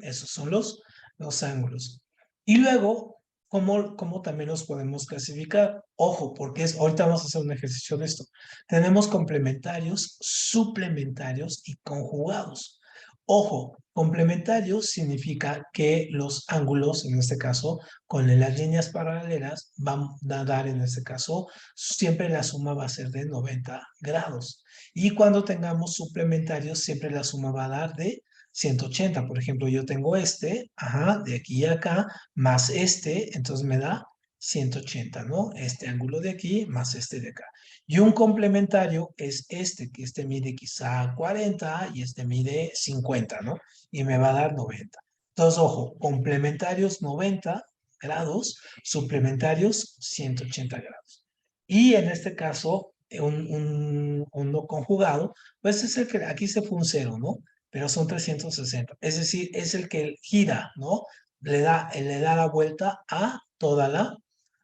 Esos son los ángulos. Y luego, ¿cómo también los podemos clasificar? Ojo, porque ahorita vamos a hacer un ejercicio de esto. Tenemos complementarios, suplementarios y conjugados. Ojo, complementarios significa que los ángulos, en este caso, con las líneas paralelas, van a dar, en este caso, siempre la suma va a ser de 90 grados. Y cuando tengamos suplementarios, siempre la suma va a dar de 180. Por ejemplo, yo tengo de aquí a acá, más entonces me da 180, ¿no? Este ángulo de aquí más este de acá. Y un complementario es que mide quizá 40 y este mide 50, ¿no? Y me va a dar 90. Entonces, ojo, complementarios 90 grados, suplementarios 180 grados. Y en este caso, un no conjugado, pues es el que aquí se fue un cero, ¿no? Pero son 360. Es decir, es el que gira, ¿no? Le da la vuelta a toda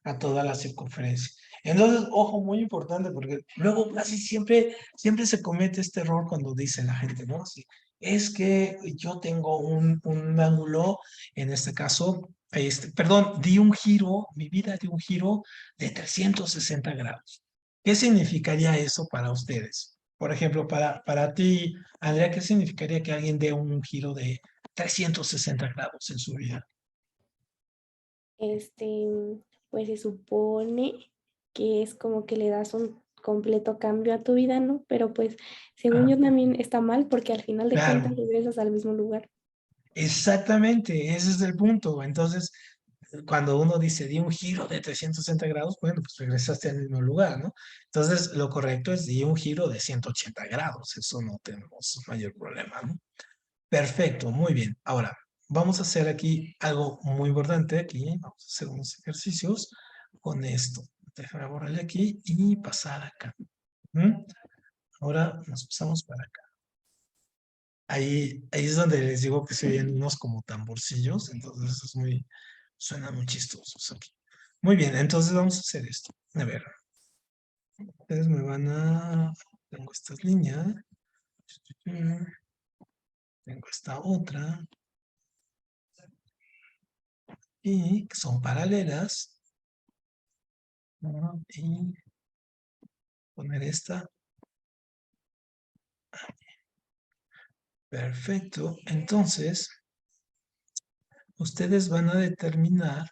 a toda la circunferencia. Entonces, ojo, muy importante, porque luego casi siempre se comete este error cuando dice la gente, ¿no? Sí, es que yo tengo un ángulo, en este caso, perdón, di un giro, mi vida dio un giro de 360 grados. ¿Qué significaría eso para ustedes? Por ejemplo, para ti, Andrea, ¿qué significaría que alguien dé un giro de 360 grados en su vida? Este, pues se supone que es como que le das un completo cambio a tu vida, ¿no? Pero pues según Ah, yo también está mal porque al final de claro, cuentas regresas al mismo lugar. exactamente, ese es el punto. Entonces, cuando uno dice di un giro de 360 grados, bueno, pues regresaste al mismo lugar, ¿no? Entonces, lo correcto es di un giro de 180 grados, eso no tenemos mayor problema, ¿no? Perfecto, muy bien. Ahora, vamos a hacer aquí algo muy importante, aquí vamos a hacer unos ejercicios con esto. Déjame borrarle aquí y pasar acá. ¿Mm? Ahora nos pasamos para acá. Ahí es donde les digo que se oyen unos como tamborcillos, entonces es suena muy chistosos aquí. Muy bien, entonces vamos a hacer esto. A ver, ustedes me tengo estas líneas, tengo esta otra, y que son paralelas, ¿no? Y poner esta. Perfecto, entonces, ustedes van a determinar,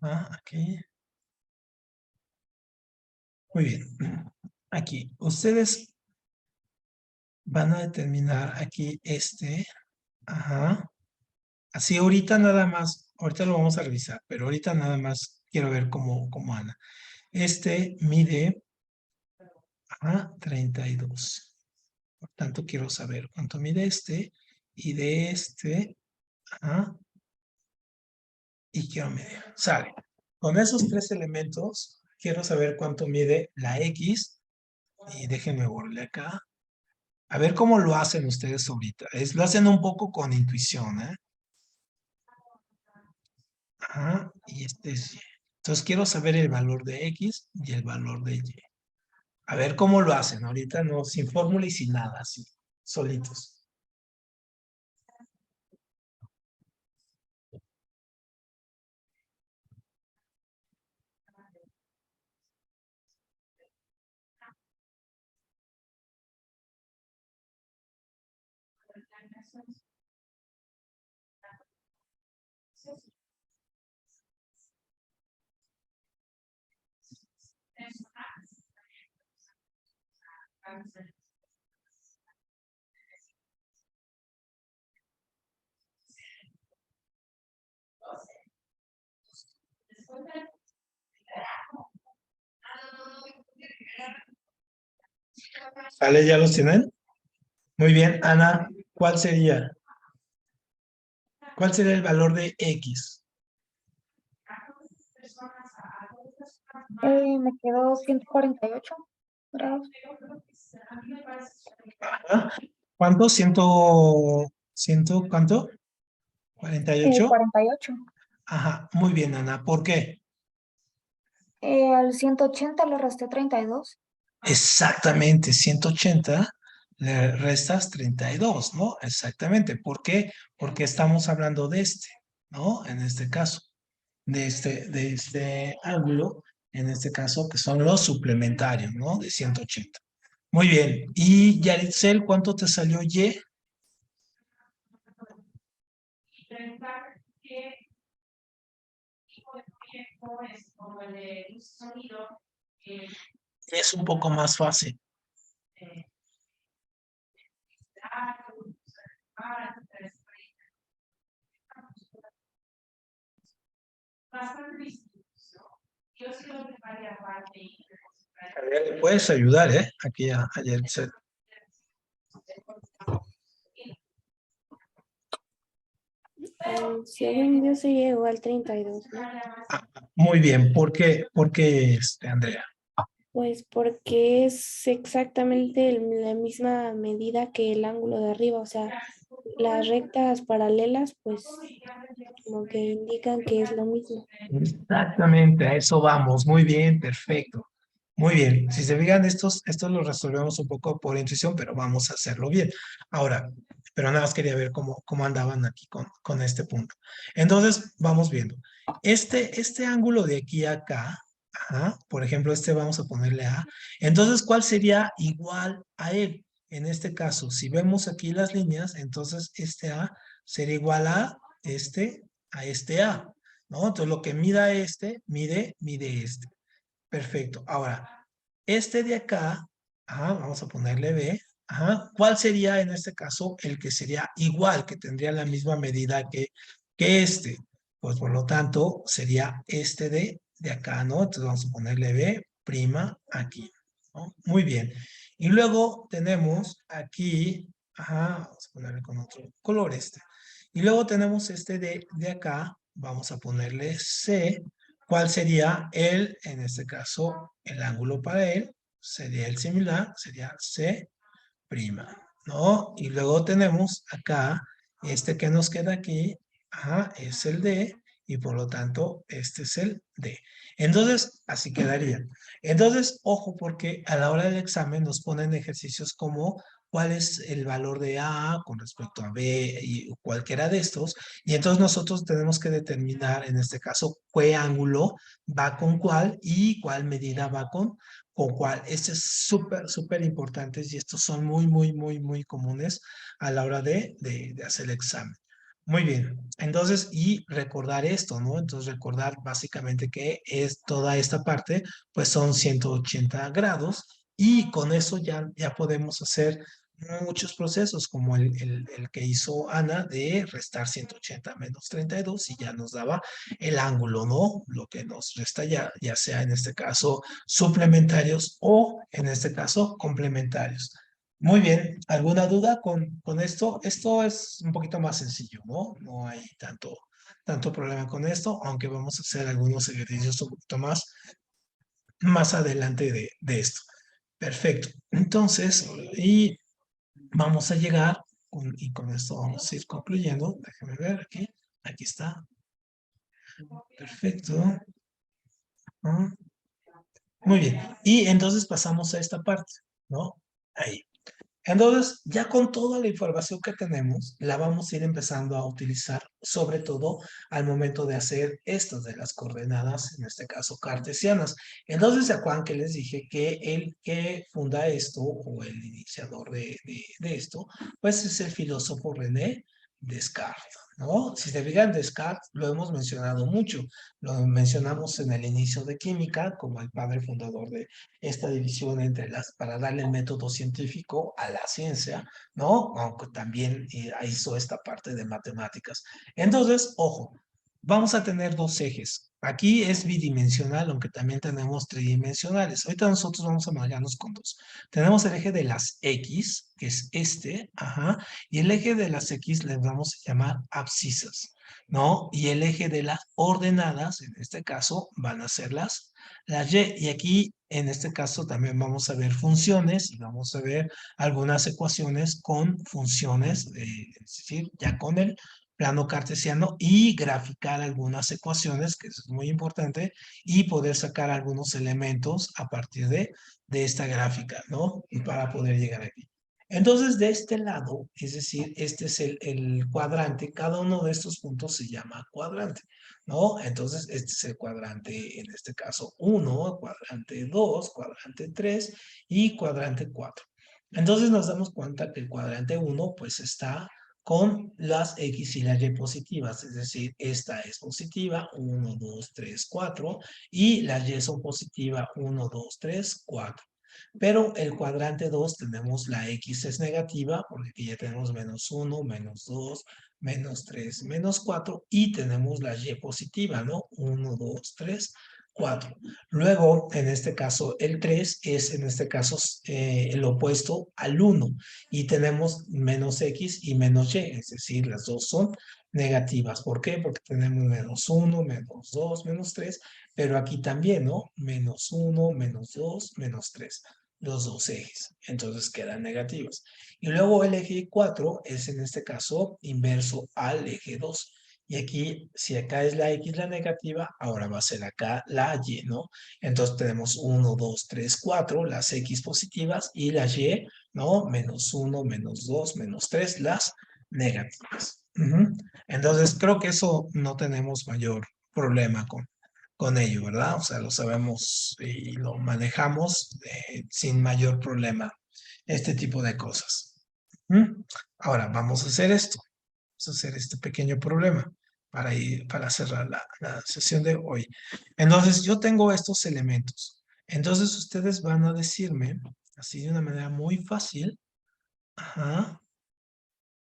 aquí, muy bien, aquí, ustedes van a determinar aquí ajá, así ahorita nada más, ahorita lo vamos a revisar, pero ahorita nada más quiero ver cómo anda. Este mide a 32. Por tanto, quiero saber cuánto mide y de ajá, y quiero medir. Sale. Con esos tres elementos, quiero saber cuánto mide la X y déjenme borrarle acá. A ver cómo lo hacen ustedes ahorita. Lo hacen un poco con intuición, ¿eh? Ajá, y este es Y. Entonces quiero saber el valor de X y el valor de Y. A ver cómo lo hacen. Ahorita no, sin fórmula y sin nada, así, solitos. ¿Sale? ¿Ya los tienen? Muy bien, Ana, ¿cuál sería? ¿Cuál sería el valor de X? Me quedó 148 grados. Ajá. ¿Cuánto? ¿Cuánto? ¿48? 48. Ajá, muy bien, Ana. ¿Por qué? Al 180 le resté 32. Exactamente, 180 le restas 32, ¿no? Exactamente. ¿Por qué? Porque estamos hablando de ¿no? En este caso, de este ángulo, en este caso, que son los suplementarios, ¿no? De 180. Muy bien. Y Yaritzel, ¿cuánto te salió Y? Es un poco más fácil. Le puedes ayudar, ¿eh? Aquí a Yaritzel. Según yo se llegó al 32, ¿no? Muy bien. ¿Por qué? ¿Por qué, Andrea? Pues porque es exactamente la misma medida que el ángulo de arriba, o sea, las rectas paralelas, pues como que indican que es lo mismo. Exactamente, a eso vamos. Muy bien, perfecto. Muy bien. Si se fijan, estos los resolvemos un poco por intuición, pero vamos a hacerlo bien. Ahora, pero nada más quería ver cómo andaban aquí con este punto. Entonces, vamos viendo. Este ángulo de aquí a acá, ajá, por ejemplo, este vamos a ponerle A. Entonces, ¿cuál sería igual a él? En este caso, si vemos aquí las líneas, entonces este A sería igual a este A. ¿No? Entonces lo que mida este, mide este. Perfecto. Ahora, este de acá, ajá, vamos a ponerle B, ajá, ¿cuál sería en este caso el que sería igual, que tendría la misma medida que este? Pues por lo tanto, sería este de acá, ¿no? Entonces vamos a ponerle B prima aquí, ¿no? Muy bien. Y luego tenemos aquí, ajá, vamos a ponerle con otro color este. Y luego tenemos este de acá, vamos a ponerle C. ¿Cuál sería en este caso, el ángulo para él? Sería el similar, sería C', ¿no? Y luego tenemos acá, este que nos queda aquí, ajá, es el D, y por lo tanto, este es el D. Entonces, así quedaría. Entonces, ojo, porque a la hora del examen nos ponen ejercicios como cuál es el valor de A con respecto a B y cualquiera de estos, y entonces nosotros tenemos que determinar, en este caso, qué ángulo va con cuál y cuál medida va con cuál. Este es súper importantes y estos son muy comunes a la hora de hacer el examen. Muy bien, entonces, y recordar esto, ¿no? Entonces, recordar básicamente que es toda esta parte, pues son 180 grados y con eso ya podemos hacer muchos procesos, como el que hizo Ana de restar 180 menos 32 y ya nos daba el ángulo, ¿no? Lo que nos resta ya sea en este caso suplementarios o en este caso complementarios. Muy bien, ¿alguna duda con esto? Esto es un poquito más sencillo, ¿no? No hay tanto problema con esto, aunque vamos a hacer algunos ejercicios un poquito más adelante de esto. Perfecto. Entonces, y vamos a llegar, y con esto vamos a ir concluyendo. Déjame ver aquí. Aquí está. Perfecto. Ah, muy bien. Y entonces pasamos a esta parte, ¿no? Ahí. Entonces, ya con toda la información que tenemos, la vamos a ir empezando a utilizar, sobre todo al momento de hacer estas de las coordenadas, en este caso cartesianas. Entonces, ¿se acuerdan que les dije que el que funda esto, o el iniciador de esto, pues es el filósofo René Descartes, ¿no? Si se fijan, Descartes lo hemos mencionado mucho, lo mencionamos en el inicio de química como el padre fundador de esta división para darle el método científico a la ciencia, ¿no? Aunque también hizo esta parte de matemáticas. Entonces, ojo, vamos a tener dos ejes. Aquí es bidimensional, aunque también tenemos tridimensionales. Ahorita nosotros vamos a manejarnos con dos. Tenemos el eje de las X, que es este, ajá, y el eje de las X les vamos a llamar abscisas, ¿no? Y el eje de las ordenadas, en este caso, van a ser las Y. Y aquí, en este caso, también vamos a ver funciones y vamos a ver algunas ecuaciones con funciones, es decir, ya con el plano cartesiano y graficar algunas ecuaciones, que es muy importante, y poder sacar algunos elementos a partir de esta gráfica, ¿no? Y para poder llegar aquí. Entonces, de este lado, es decir, este es el cuadrante, cada uno de estos puntos se llama cuadrante, ¿no? Entonces, este es el cuadrante, en este caso 1, cuadrante 2, cuadrante 3 y cuadrante 4. Entonces, nos damos cuenta que el cuadrante 1, pues está con las X y las Y positivas, es decir, esta es positiva, 1, 2, 3, 4, y las Y son positivas, 1, 2, 3, 4. Pero el cuadrante 2 tenemos la X es negativa, porque aquí ya tenemos menos 1, menos 2, menos 3, menos 4, y tenemos la Y positiva, ¿no? 1, 2, 3, 4. Luego, en este caso, el 3 es, en este caso, el opuesto al 1, y tenemos menos X y menos Y, es decir, las dos son negativas. ¿Por qué? Porque tenemos menos 1, menos 2, menos 3, pero aquí también, ¿no? Menos 1, menos 2, menos 3. los dos ejes, entonces quedan negativas. Y luego el eje 4 es en este caso inverso al eje 2. Y aquí, si acá es la X la negativa, ahora va a ser acá la Y, ¿no? Entonces tenemos 1, 2, 3, 4, las X positivas y las Y, ¿no? Menos 1, menos 2, menos 3, las negativas. Entonces creo que eso no tenemos mayor problema con ello, ¿verdad? O sea, lo sabemos y lo manejamos sin mayor problema, este tipo de cosas. Ahora, vamos a hacer esto. Vamos a hacer este pequeño problema para cerrar la sesión de hoy. Entonces, yo tengo estos elementos. Entonces, ustedes van a decirme, así de una manera muy fácil, ajá,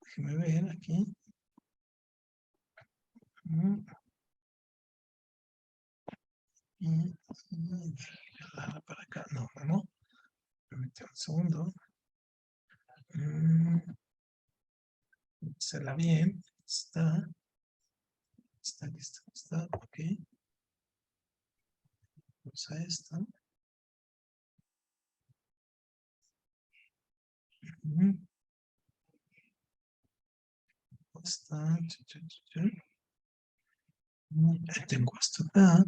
déjenme ver aquí. Para acá, no. Permítame un segundo. Hacerla bien. Está, ok. Vamos a esta. Está. Tengo esto acá.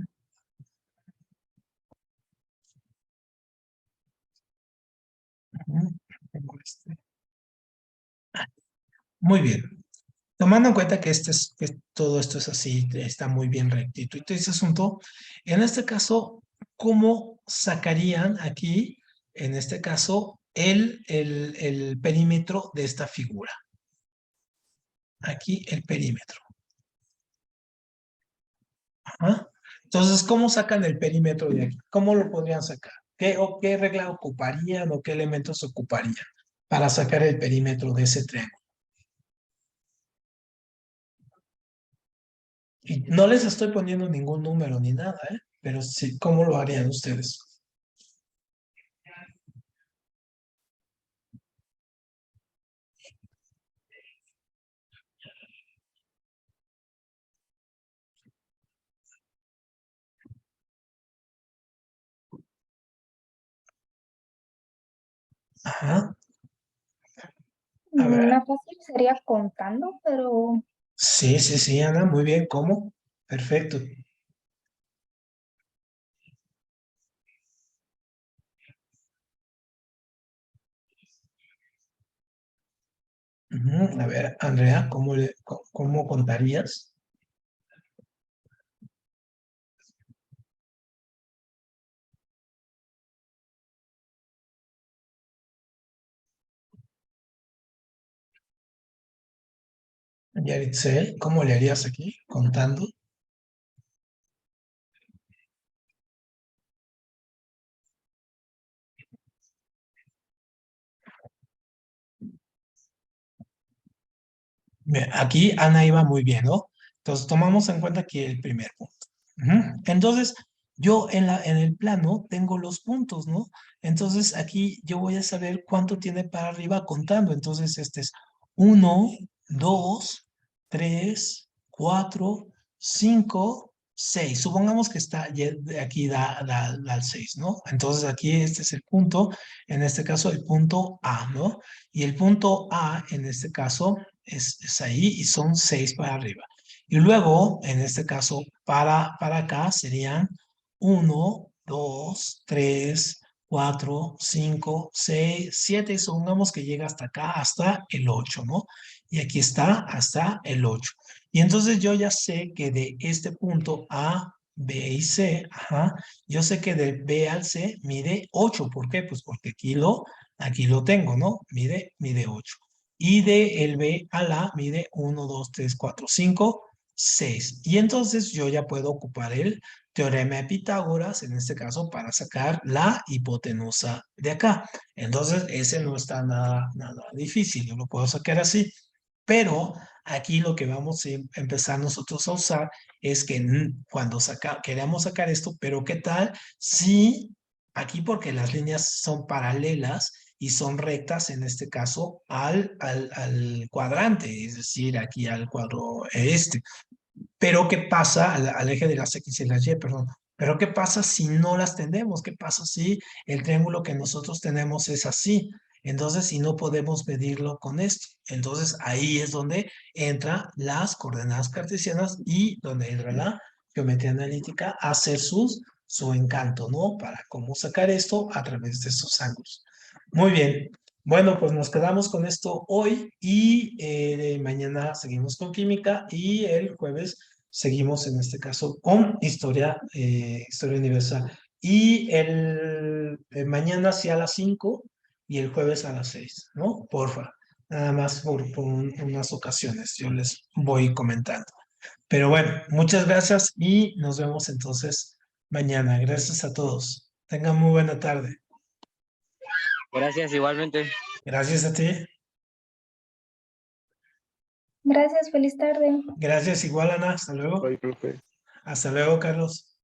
Tengo este. Muy bien. Tomando en cuenta que, que todo esto es así, está muy bien rectito y todo ese asunto, en este caso, ¿cómo sacarían aquí, en este caso, el perímetro de esta figura? Aquí el perímetro. Ajá. Entonces, ¿cómo sacan el perímetro de aquí? ¿Cómo lo podrían sacar? ¿Qué regla ocuparían o qué elementos ocuparían para sacar el perímetro de ese triángulo? Y no les estoy poniendo ningún número ni nada, ¿eh? Pero sí, ¿cómo lo harían ustedes? Ajá. A ver. Más fácil sería contando, pero Sí, Ana, muy bien. ¿Cómo? Perfecto. A ver, Andrea, ¿cómo contarías? Yaritzel, ¿cómo le harías aquí? Contando. Aquí Ana iba muy bien, ¿no? Entonces tomamos en cuenta aquí el primer punto. Entonces, yo en el plano tengo los puntos, ¿no? Entonces aquí yo voy a saber cuánto tiene para arriba contando. Entonces este es 1, 2, 3, 4, 5, 6. Supongamos que está aquí da al 6, ¿no? Entonces aquí este es el punto, en este caso el punto A, ¿no? Y el punto A en este caso es ahí y son 6 para arriba. Y luego, en este caso, para acá serían 1, 2, 3, 4, 5, 6, 7. Y supongamos que llega hasta acá, hasta el 8, ¿no? Y aquí está hasta el 8. Y entonces yo ya sé que de este punto A, B y C, ajá, yo sé que del B al C mide 8. ¿Por qué? Pues porque aquí lo tengo, ¿no? Mide 8. Y de el B a la mide 1, 2, 3, 4, 5, 6. Y entonces yo ya puedo ocupar el teorema de Pitágoras, en este caso, para sacar la hipotenusa de acá. Entonces, ese no está nada difícil, yo lo puedo sacar así. Pero aquí lo que vamos a empezar nosotros a usar es que cuando queremos sacar esto, pero ¿qué tal si aquí, porque las líneas son paralelas y son rectas, en este caso, al cuadrante, es decir, aquí al cuadro este? Pero ¿qué pasa al eje de las X y las Y, perdón? Pero ¿qué pasa si no las tenemos? ¿Qué pasa si el triángulo que nosotros tenemos es así? Entonces, si no podemos medirlo con esto. Entonces, ahí es donde entran las coordenadas cartesianas y donde entra la geometría analítica a hacer su encanto, ¿no? Para cómo sacar esto a través de estos ángulos. Muy bien. Bueno, pues nos quedamos con esto hoy y mañana seguimos con química y el jueves seguimos en este caso con historia universal. Y mañana sí a las 5 y el jueves a las 6, ¿no? Porfa. Nada más por unas ocasiones yo les voy comentando. Pero bueno, muchas gracias y nos vemos entonces mañana. Gracias a todos. Tengan muy buena tarde. Gracias, igualmente. Gracias a ti. Gracias, feliz tarde. Gracias igual, Ana. Hasta luego. Bye, profe. Hasta luego, Carlos.